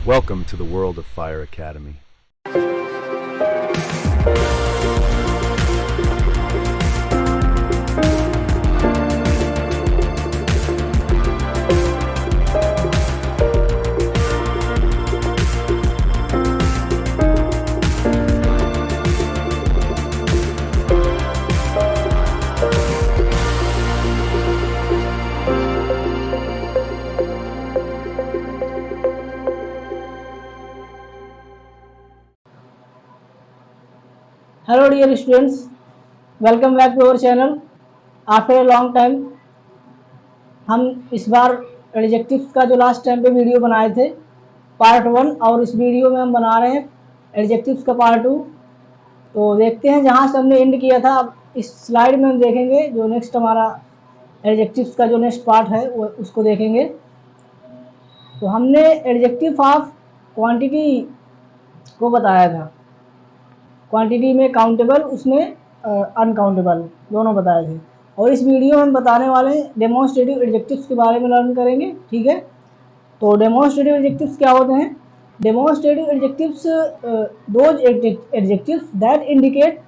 Welcome to the world of Fire Academy. Hello dear students, welcome back to our channel. After a long time हम इस बार adjectives का जो last time पे video बनाए थे part 1 और इस वीडियो में हम बना रहे हैं एडजेक्टिव्स का पार्ट 2। तो देखते हैं जहाँ से हमने एंड किया था। अब इस स्लाइड में हम देखेंगे जो नेक्स्ट हमारा एडजेक्टिव्स का जो नेक्स्ट पार्ट है वो उसको देखेंगे। तो हमने एडजेक्टिव ऑफ क्वांटिटी को बताया था। क्वांटिटी में काउंटेबल, उसमें अनकाउंटेबल दोनों बताए थे। और इस वीडियो में हम बताने वाले हैं डेमोन्स्ट्रेटिव एडजेक्टिव्स के बारे में लर्न करेंगे। ठीक है, तो डेमोन्स्ट्रेटिव एडजेक्टिव्स क्या होते हैं? Demonstrative adjectives those adjectives that indicate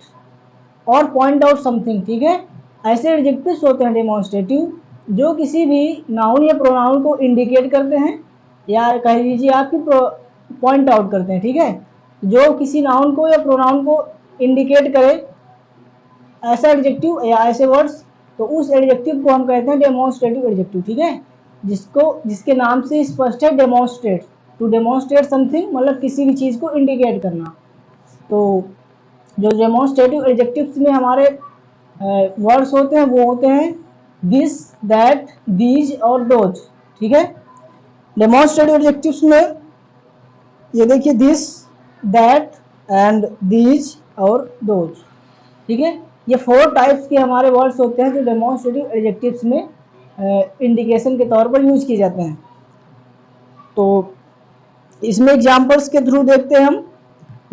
और पॉइंट आउट समथिंग। ठीक है, ऐसे एडजेक्टिव्स होते हैं डेमोन्स्ट्रेटिव जो किसी भी नाउन या प्रोनाउन को इंडिकेट करते हैं या कह लीजिए आपकी पॉइंट आउट करते हैं। ठीक है, जो किसी नाउन को या प्रोनाउन को इंडिकेट करे ऐसा एडजेक्टिव या ऐसे वर्ड्स, तो उस एडजेक्टिव को हम कहते हैं डेमोन्स्ट्रेटिव एडजेक्टिव। ठीक है, जिसके नाम से स्पष्ट है डेमोन्स्ट्रेट, टू डेमोन्स्ट्रेट समथिंग, मतलब किसी भी चीज़ को इंडिकेट करना। तो जो डेमोन्स्ट्रेटिव एडजेक्टिव्स में हमारे वर्ड्स होते हैं वो होते हैं दिस, दैट, दीज और दोज। ठीक है, डेमोन्स्ट्रेटिव एडजेक्टिव्स में ये देखिए दिस, दैट एंड दीज और दोज। ठीक है, ये 4 टाइप्स के हमारे वर्ड्स होते हैं जो डेमोन्स्ट्रेटिव एडजेक्टिव्स में इंडिकेशन के तौर पर यूज किए जाते हैं। तो इसमें एग्जांपल्स के थ्रू देखते हैं हम।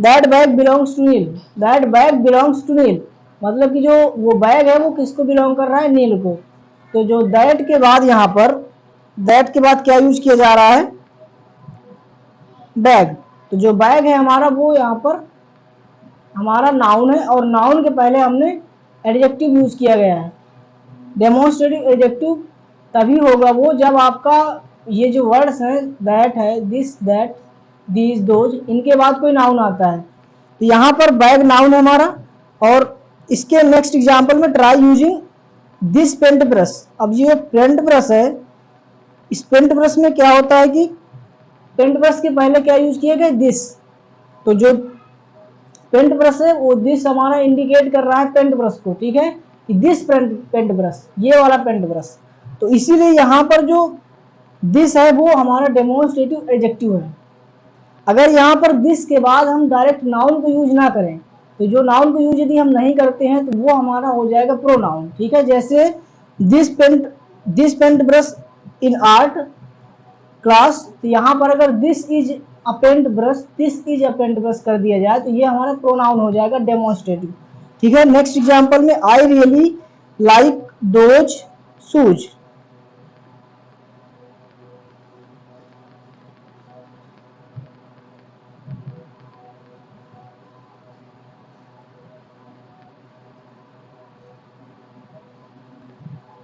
That bag belongs to Neel, that bag belongs to Neel, मतलब कि जो वो बैग है वो किसको बिलोंग कर रहा है? नील को। तो जो दैट के बाद यहाँ पर दैट के बाद क्या यूज किया जा रहा है? बैग। तो जो बैग है हमारा वो यहाँ पर हमारा नाउन है और नाउन के पहले हमने एडजेक्टिव यूज किया गया है। डेमोन्स्ट्रेटिव एडजेक्टिव तभी होगा वो जब आपका ये जो वर्ड्स हैं दैट है, दिस, दैट, दीज, दोज, इनके बाद कोई नाउन आता है। तो यहाँ पर बैग नाउन है हमारा। और इसके नेक्स्ट एग्जाम्पल में try using this paint brush. अब ये पेंट ब्रश है, इस पेंट ब्रश में क्या होता है कि पेंट ब्रश के पहले क्या यूज किया गया? दिस। तो जो पेंट ब्रश है वो दिस हमारा इंडिकेट कर रहा है पेंट ब्रश को। ठीक है, कि दिस पेंट ब्रश, ये वाला पेंट ब्रश। तो इसीलिए यहाँ पर जो दिस है वो हमारा डेमोन्स्ट्रेटिव एडजेक्टिव है। अगर यहाँ पर दिस के बाद हम डायरेक्ट नाउन को यूज ना करें, तो जो नाउन को यूज यदि हम नहीं करते हैं तो वो हमारा हो जाएगा प्रोनाउन। ठीक है, जैसे this paint brush in art class, तो यहाँ पर अगर this is a paint brush, this is a paint brush कर दिया जाए तो ये हमारा प्रोनाउन हो जाएगा डेमोन्स्ट्रेटिव। ठीक है, नेक्स्ट एग्जांपल में I really like those shoes.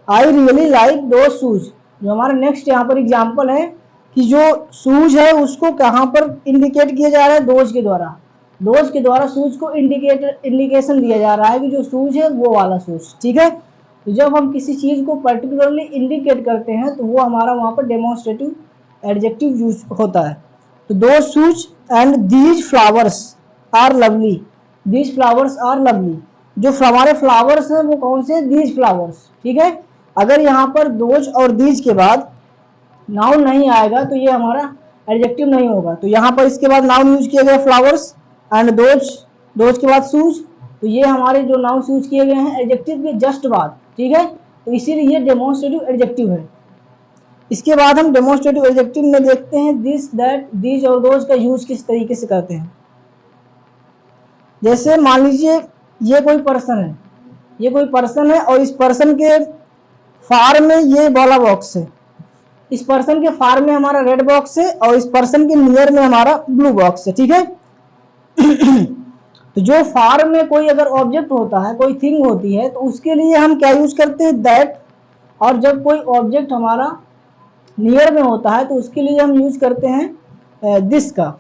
I really like those shoes. जो हमारा नेक्स्ट यहाँ पर एग्जांपल है कि जो शूज है उसको कहाँ पर इंडिकेट किया जा रहा है? दोज के द्वारा। दोज के द्वारा शूज को इंडिकेशन दिया जा रहा है कि जो शूज है वो वाला शूज। ठीक है, तो जब हम किसी चीज को पर्टिकुलरली इंडिकेट करते हैं तो वो हमारा वहाँ पर डेमोन्स्ट्रेटिव एडजेक्टिव यूज होता है। तो दो shoes and these flowers are lovely, these flowers are lovely. जो हमारे फ्लावर्स हैं वो कौन से? These flowers. ठीक है, अगर यहाँ पर दोज और दीज के बाद नाउन नहीं आएगा तो ये हमारा एडजेक्टिव नहीं होगा। तो यहाँ पर इसके बाद नाउन यूज किया गया फ्लावर्स एंड दोज, दोज के बाद शूज, तो ये हमारे जो नाउन यूज किए गए हैं एडजेक्टिव के जस्ट बाद। ठीक है, तो इसीलिए ये डेमोन्स्ट्रेटिव एडजेक्टिव है। इसके बाद हम डेमोन्स्ट्रेटिव एडजेक्टिव में देखते हैं दिस, दैट, दीज और दोज का यूज किस तरीके से करते हैं। जैसे मान लीजिए ये कोई पर्सन है, ये कोई पर्सन है और इस पर्सन के फार में ये वाला बॉक्स है। इस पर्सन के फार में हमारा रेड बॉक्स है और इस पर्सन के नियर में हमारा ब्लू बॉक्स है, ठीक है। तो जो फार में कोई अगर ऑब्जेक्ट होता है, कोई थिंग होती है, तो उसके लिए हम क्या यूज करते हैं, दैट। और जब कोई ऑब्जेक्ट हमारा नियर में होता है तो उसके लिए हम यूज करते हैं दिस का।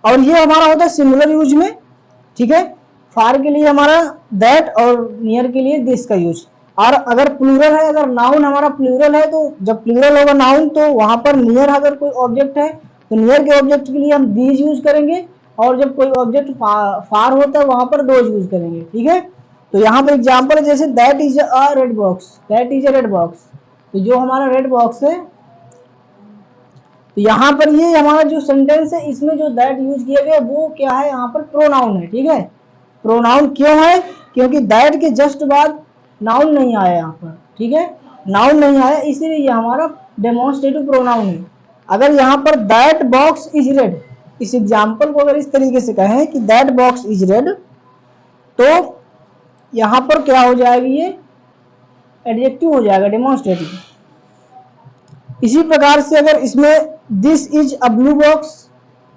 और ये हमारा होता है सिंगुलर यूज में, ठीक है। फार के लिए हमारा दैट और नियर के लिए दिस का यूज। और अगर प्लूरल है, अगर नाउन हमारा प्लूरल है, तो जब प्लूरल होगा नाउन तो वहां पर नियर अगर कोई ऑब्जेक्ट है तो नियर के ऑब्जेक्ट के लिए हम दीज यूज करेंगे, और जब कोई ऑब्जेक्ट फार होता है वहां पर दोज यूज करेंगे, ठीक है। तो यहाँ पर एग्जाम्पल है जैसे that is a red box, that is a red box. तो जो हमारा रेड बॉक्स है, तो यहाँ पर ये हमारा जो सेंटेंस है इसमें जो दैट यूज किया गया वो क्या है, यहाँ पर प्रोनाउन है, ठीक है। प्रोनाउन क्यों है, क्योंकि दैट के जस्ट बाद नाउन नहीं आया यहाँ पर, ठीक है। नाउन नहीं आया इसीलिए ये हमारा डेमोन्स्ट्रेटिव प्रोनाउन है। अगर यहाँ पर दैट बॉक्स इज रेड, इस एग्जाम्पल को अगर इस तरीके से कहें कि दैट बॉक्स इज रेड, तो यहाँ पर क्या हो जाएगी, ये एडजेक्टिव हो जाएगा, डेमोन्स्ट्रेटिव। इसी प्रकार से अगर इसमें this is a blue box,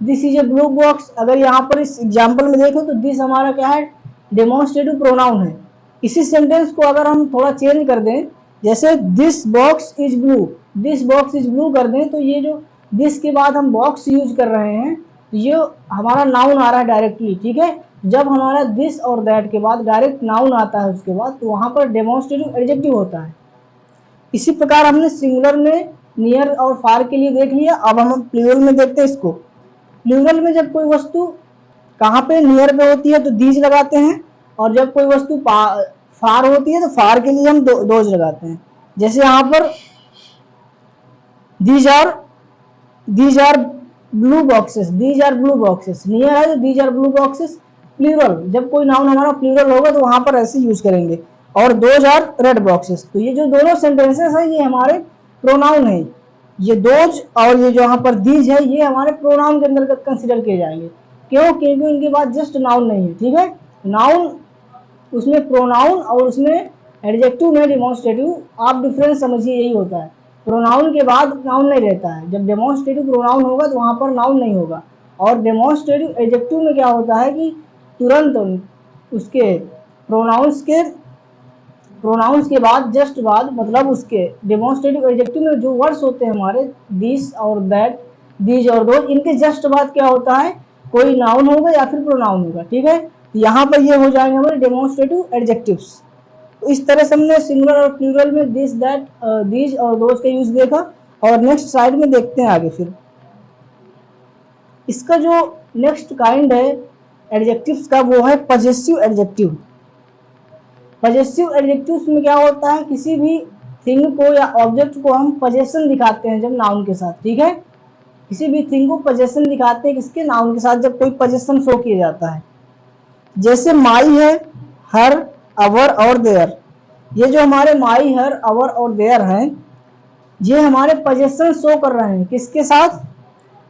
this is a blue box, अगर यहाँ पर इस एग्जाम्पल में देखो तो दिस हमारा क्या है, डेमोन्स्ट्रेटिव प्रोनाउन है। इसी सेंटेंस को अगर हम थोड़ा चेंज कर दें, जैसे this box is blue, this box is blue कर दें, तो ये जो दिस के बाद हम बॉक्स यूज कर रहे हैं तो ये हमारा नाउन आ रहा है डायरेक्टली, ठीक है। जब हमारा दिस और दैट के बाद डायरेक्ट नाउन आता है उसके बाद, तो वहां पर डेमोन्स्ट्रेटिव एडजेक्टिव होता है। इसी प्रकार हमने सिंगुलर में नियर और फार के लिए देख लिया। अब हम प्लूरल में देखते हैं इसको। प्लूरल में जब कोई वस्तु कहाँ पे नियर पे होती है तो दीज लगाते हैं, और जब कोई वस्तु फार होती है तो फार के लिए हम दोज लगाते हैं। जैसे यहाँ पर these are blue boxes, these are blue boxes, near है तो these are blue boxes. Plural, जब कोई नाउन हमारा प्लूरल होगा तो वहां पर ऐसे यूज करेंगे। और दोज आर रेड बॉक्सेस। तो ये जो दोनों सेंटेंसेस है ये हमारे प्रोनाउन है। ये दोज और ये जो यहाँ पर दीज है ये हमारे प्रोनाउन के अंदर कंसिडर किए जाएंगे। क्यों, क्योंकि इनके बाद जस्ट नाउन नहीं है, ठीक है। नाउन उसमें प्रोनाउन और उसमें एडजेक्टिव में डेमोन्स्ट्रेटिव, आप डिफरेंस समझिए, यही होता है। प्रोनाउन के बाद नाउन नहीं रहता है, जब डेमोन्स्ट्रेटिव प्रोनाउन होगा तो वहां पर नाउन नहीं होगा। और डेमोन्स्ट्रेटिव एडजेक्टिव में क्या होता है कि तुरंत उसके प्रोनाउंस के बाद जस्ट बाद, मतलब उसके डेमोन्स्ट्रेटिव एडजेक्टिव में जो वर्ड्स होते हैं हमारे दिस और दैट, दीज और दो, इनके जस्ट बाद क्या होता है, कोई नाउन होगा या फिर प्रोनाउन होगा, ठीक है। यहाँ पर ये हो जाएंगे हमारे डेमोन्स्ट्रेटिव एडजेक्टिव्स। तो इस तरह से हमने सिंगुलर और प्लूरल में दिस, दैट, दीज और दोज का यूज देखा। और नेक्स्ट साइड में देखते हैं आगे। फिर इसका जो नेक्स्ट काइंड है एडजेक्टिव्स का वो है पजेसिव एडजेक्टिव। पजेसिव एडजेक्टिव्स में क्या होता है, किसी भी थिंग को या ऑब्जेक्ट को हम पजेशन दिखाते हैं जब नाउन के साथ, ठीक है। किसी भी थिंग को पजेशन दिखाते हैं किसके, नाउन के साथ, जब कोई पजेशन शो किया जाता है। जैसे माई है, हर, अवर और देयर। ये जो हमारे माई, हर, अवर और देयर हैं, ये हमारे पजेशन शो कर रहे हैं किसके साथ,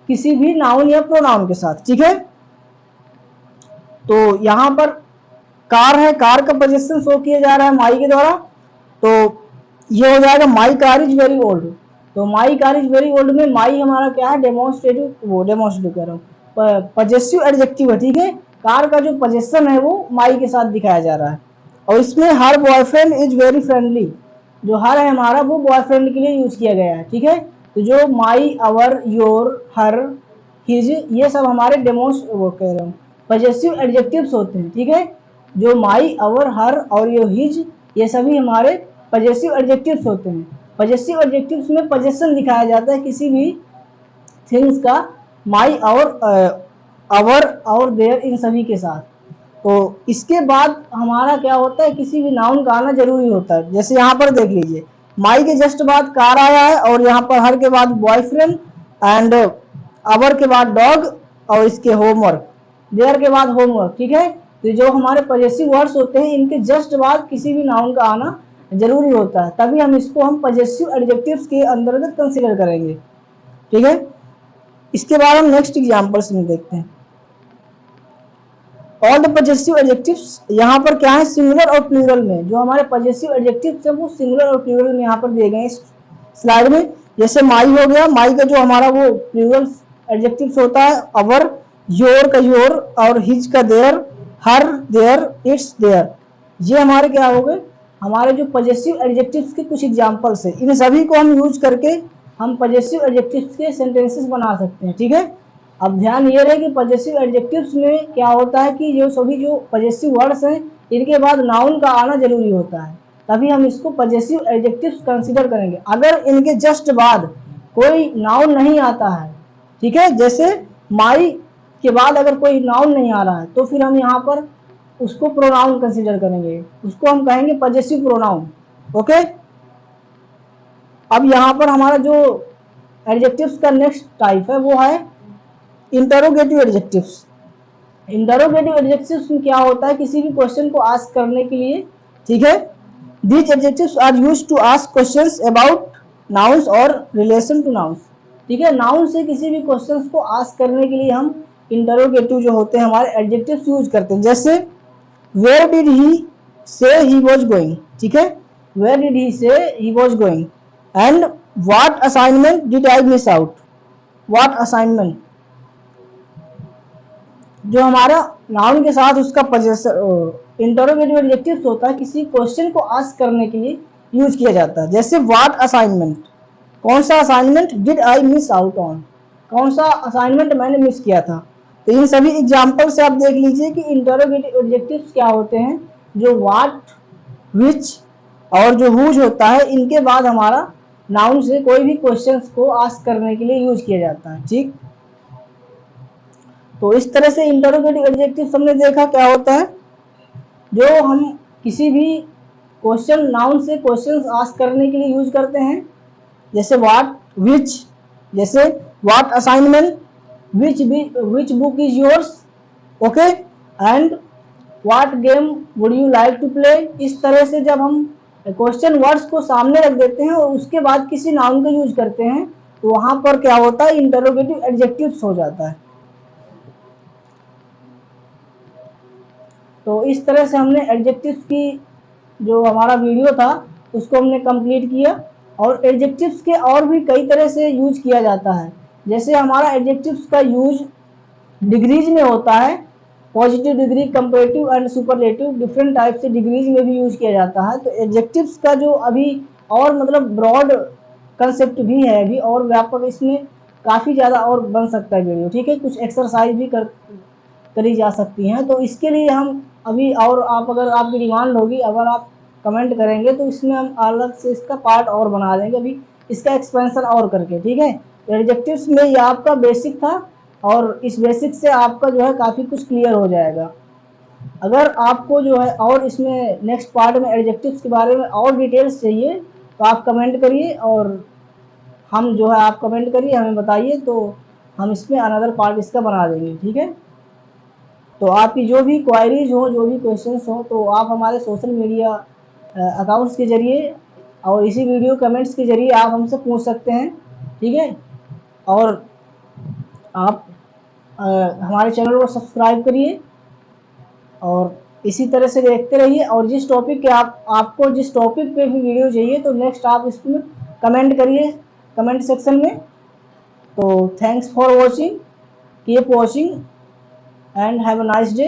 किसी भी नाउन या प्रोनाउन के साथ, ठीक है। तो यहाँ पर कार है, कार का पजेशन शो किया जा रहा है माई के द्वारा, तो ये हो जाएगा my car is very old. तो my car is very old में माई हमारा क्या है, डेमोन्स्ट्रेटिव, वो डेमोन्स्ट्रेटिव कह रहा हूँ, पजेसिव एडजेक्टिव है, ठीक है। कार का जो पजेशन है वो माई के साथ दिखाया जा रहा है। और इसमें हर बॉयफ्रेंड इज वेरी फ्रेंडली, जो हर है हमारा वो बॉयफ्रेंड के लिए यूज किया गया है, ठीक है। तो जो माई, अवर, योर, हर, हिज, ये सब हमारे वो कह रहा हूँ पजेसिव एडजेक्टिव्स होते हैं, ठीक है। जो माई, अवर, हर और ये हिज, ये सभी हमारे पजेसिव एडजेक्टिव्स होते हैं। पजेसिव एडजेक्टिव्स में पजेशन दिखाया जाता है किसी भी थिंग्स का, माई और अवर और देयर, इन सभी के साथ। तो इसके बाद हमारा क्या होता है, किसी भी नाउन का आना जरूरी होता है। जैसे यहाँ पर देख लीजिए, माई के जस्ट बाद कार आया है, और यहाँ पर हर के बाद बॉयफ्रेंड, एंड अवर के बाद डॉग, और इसके होमवर्क, देयर के बाद होमवर्क, ठीक है। तो जो हमारे पजेसिव वर्ड्स होते हैं इनके जस्ट बाद किसी भी नाउन का आना जरूरी होता है, तभी हम इसको हम पजेसिव एडजेक्टिव्स के अंतर्गत कंसीडर करेंगे, ठीक है। इसके बाद हम नेक्स्ट एग्जांपल्स में देखते हैं। ऑल द पजेसिव एडजेक्टिव्स, यहाँ पर क्या है, सिंगुलर और प्लूरल में जो हमारे पजेसिव एडजेक्टिव्स हैं वो सिंगुलर और प्लूरल में यहाँ पर दिए गए हैं स्लाइड में। जैसे माई हो गया, माई का जो हमारा वो प्लूरल एडजेक्टिव्स होता है, अवर, योर का योर, और हिज का their, her their, its their, ये हमारे क्या हो गए, हमारे जो पॉजेसिव एडजेक्टिव्स के कुछ एग्जांपल्स है। इन सभी को हम यूज करके हम पॉजेसिव एडजेक्टिव्स के सेंटेंसेस बना सकते हैं। ठीक है, अब ध्यान ये रहे कि पॉजेसिव एडजेक्टिव्स में क्या होता है कि जो सभी जो पॉजेसिव वर्ड्स हैं इनके बाद नाउन का आना जरूरी होता है, तभी हम इसको पॉजेसिव एडजेक्टिव्स कंसीडर करेंगे। अगर इनके जस्ट बाद कोई नाउन नहीं आता है, ठीक है, जैसे माई के बाद अगर कोई नाउन नहीं आ रहा है तो फिर हम यहाँ पर उसको प्रोनाउन कंसीडर करेंगे, उसको हम कहेंगे पॉजेसिव प्रोनाउन। ओके, अब यहाँ पर हमारा जो एडजेक्टिव्स का नेक्स्ट टाइप है वो है इंटरोगेटिव एडजेक्टिव्स। इंटरोगेटिव एडजेक्टिव्स में क्या होता है, किसी भी क्वेश्चन को आस्क करने के लिए, ठीक है, these adjectives are used to ask questions about nouns और relation to nouns। ठीक है, नाउन से किसी भी क्वेश्चंस को आस्क करने के लिए हम इंटरोगेटिव जो होते हैं हमारे एडजेक्टिव्स यूज करते हैं। जैसे where did he say he was going, ठीक है, where did he say he was going, and what assignment did I miss out, what assignment, जो हमारा नाउन के साथ उसका इंटरोगेटिव एडजेक्टिव्स होता है, किसी क्वेश्चन को आस्क करने के लिए यूज किया जाता है। जैसे व्हाट असाइनमेंट, कौन सा assignment, did I miss out on, कौन सा असाइनमेंट मैंने मिस किया था। तो इन सभी एग्जांपल से आप देख लीजिए कि इंटरोगेटिव एडजेक्टिव्स क्या होते हैं, जो व्हाट, विच और जो हुज होता है, इनके बाद हमारा नाउन से कोई भी क्वेश्चन को आस्क करने के लिए यूज किया जाता है। ठीक, तो इस तरह से इंटरोगेटिव एडजेक्टिव हमने देखा क्या होता है, जो हम किसी भी क्वेश्चन नाउन से क्वेश्चन आस्क करने के लिए यूज करते हैं। जैसे व्हाट, विच, जैसे what assignment, which book is yours, okay, and what game would you like to play. इस तरह से जब हम क्वेश्चन वर्ड्स को सामने रख देते हैं और उसके बाद किसी नाउन का यूज करते हैं तो वहां पर क्या होता है, इंटरोगेटिव एडजेक्टिव्स हो जाता है। तो इस तरह से हमने एडजेक्टिव्स की जो हमारा वीडियो था उसको हमने कंप्लीट किया। और एडजेक्टिव्स के और भी कई तरह से यूज किया जाता है। जैसे हमारा एडजेक्टिव्स का यूज डिग्रीज में होता है, positive degree, comparative and superlative, different type से डिग्रीज में भी यूज किया जाता है। तो एडजेक्टिव्स का जो अभी और मतलब ब्रॉड कंसेप्ट भी है अभी और व्यापक, इसमें काफ़ी ज़्यादा और बन सकता है वीडियो। ठीक है, कुछ एक्सरसाइज भी करी जा सकती हैं। तो इसके लिए हम अभी और आप अगर आपकी डिमांड होगी, अगर आप कमेंट करेंगे तो इसमें हम अलग से इसका पार्ट और बना देंगे, अभी इसका एक्सपेंशन और करके। ठीक है, एडजेक्टिव्स में ये आपका बेसिक था और इस बेसिक से आपका जो है काफ़ी कुछ क्लियर हो जाएगा। अगर आपको जो है और इसमें नेक्स्ट पार्ट में एडजेक्टिव्स के बारे में और डिटेल्स चाहिए तो आप कमेंट करिए, और हम जो है आप कमेंट करिए, हमें बताइए, तो हम इसमें अनदर पार्ट इसका बना देंगे। ठीक है, तो आपकी जो भी क्वायरीज हो, जो भी क्वेश्चंस हो, तो आप हमारे सोशल मीडिया अकाउंट्स के जरिए और इसी वीडियो कमेंट्स के जरिए आप हमसे पूछ सकते हैं। ठीक है, और आप हमारे चैनल को सब्सक्राइब करिए और इसी तरह से देखते रहिए। और जिस टॉपिक के आपको जिस टॉपिक पे भी वीडियो चाहिए तो नेक्स्ट आप इसमें कमेंट करिए कमेंट सेक्शन में। तो thanks for watching, keep watching and have a nice day.